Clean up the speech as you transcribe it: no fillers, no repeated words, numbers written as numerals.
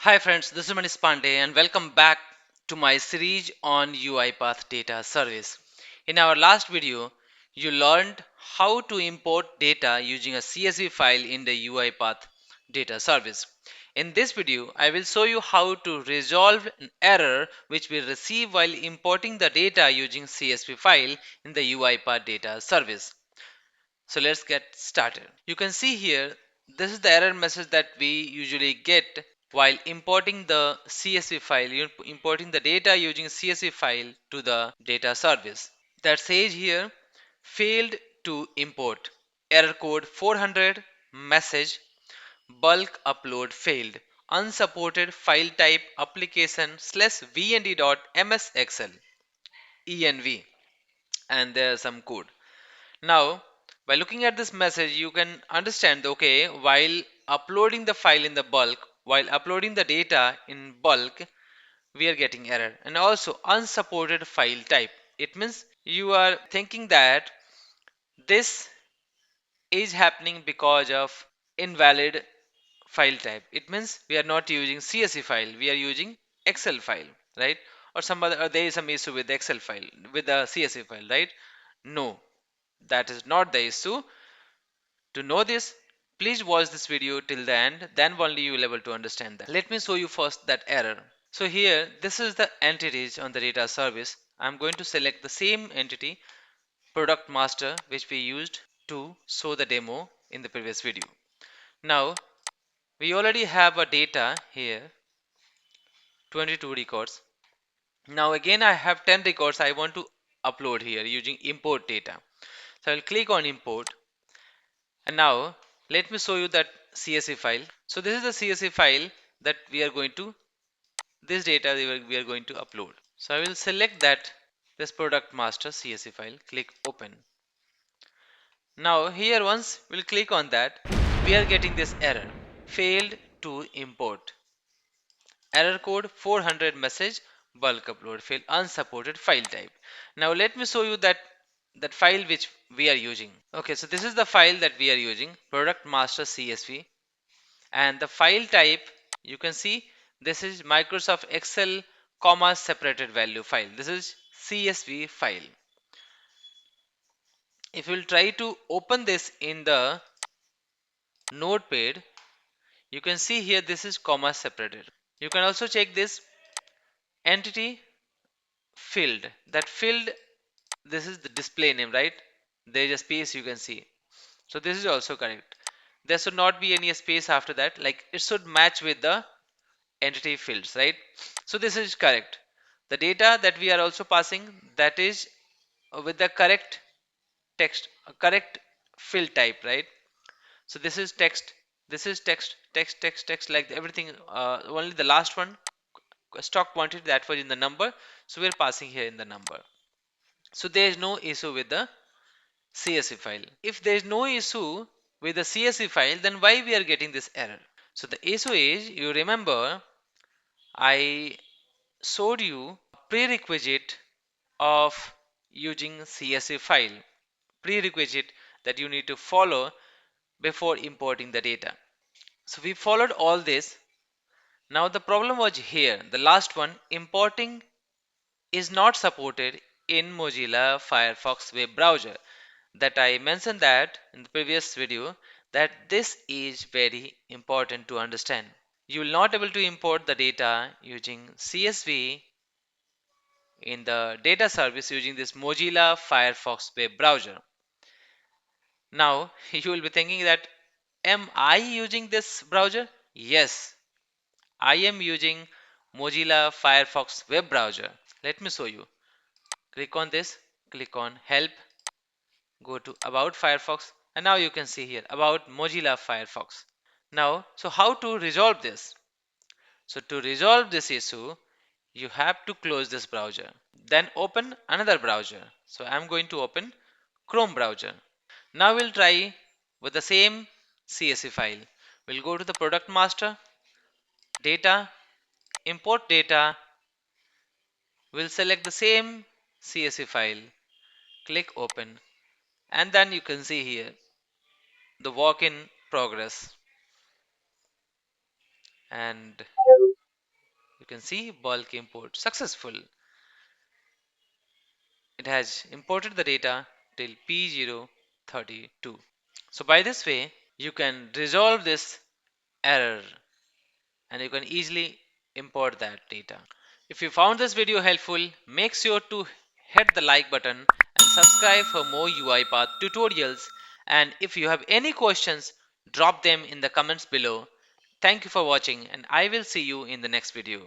Hi friends, this is Manish Pandey and welcome back to my series on UiPath Data Service. In our last video, you learned how to import data using a CSV file in the UiPath Data Service. In this video, I will show you how to resolve an error which we receive while importing the data using CSV file in the UiPath Data Service. So let's get started. You can see here, this is the error message that we usually get while importing the CSV file, importing the data using CSV file to the data service. That says here, failed to import, error code 400, message, bulk upload failed, unsupported file type application slash vnd.ms-excel, env, and there's some code. Now, by looking at this message, you can understand, okay, while uploading the file in the bulk, while uploading the data in bulk, we are getting error. And also unsupported file type. It means you are thinking that this is happening because of invalid file type. It means we are not using CSV file, we are using Excel file, right? Or some other, or there is some issue with the Excel file, with the CSV file, right? No, that is not the issue. To know this, please watch this video till the end, then only you will able to understand that. Let me show you first that error. So here, this is the entities on the data service. I'm going to select the same entity, product master, which we used to show the demo in the previous video. Now, we already have a data here, 22 records. Now again, I have 10 records I want to upload here using import data. So I'll click on import. And now let me show you that CSV file. So this is the CSV file that we are going to, this data we are going to upload. So I will select that, this product master CSV file, click open. Now here once we'll click on that, we are getting this error, failed to import. Error code 400 message, bulk upload failed, unsupported file type. Now let me show you that file which we are using. Okay, so this is the file that we are using, product master CSV, and the file type, you can see this is Microsoft Excel comma separated value file. This is CSV file. If you'll try to open this in the notepad, you can see here this is comma separated. You can also check this entity field, that field, this is the display name, right? There is a space, you can see. So this is also correct. There should not be any space after that, like it should match with the entity fields, right? So this is correct. The data that we are also passing, that is with the correct text, correct field type, right? So this is text, this is text, like everything, only the last one, stock quantity, that was in the number, so we're passing here in the number. So there is no issue with the CSV file. If there is no issue with the CSV file, then why we are getting this error? So the issue is, you remember I showed you a prerequisite of using CSV file, prerequisite that you need to follow before importing the data. So we followed all this. Now the problem was here, the last one, importing is not supported in Mozilla Firefox web browser. That I mentioned that in the previous video, that this is very important to understand. You will not able to import the data using CSV in the data service using this Mozilla Firefox web browser. Now you will be thinking that, am I using this browser? Yes, I am using Mozilla Firefox web browser. Let me show you. Click on this, click on help, go to about Firefox, and now you can see here about Mozilla Firefox. Now, so how to resolve this? So to resolve this issue, you have to close this browser, then open another browser. So I'm going to open Chrome browser. Now we'll try with the same CSV file. We'll go to the product master, data, import data. We'll select the same CSV file, click open, and then you can see here the work in progress. And You can see bulk import successful. It has imported the data till P032. So by this way, you can resolve this error and you can easily import that data. If you found this video helpful, make sure to hit the like button and subscribe for more UiPath tutorials. And if you have any questions, drop them in the comments below. Thank you for watching and I will see you in the next video.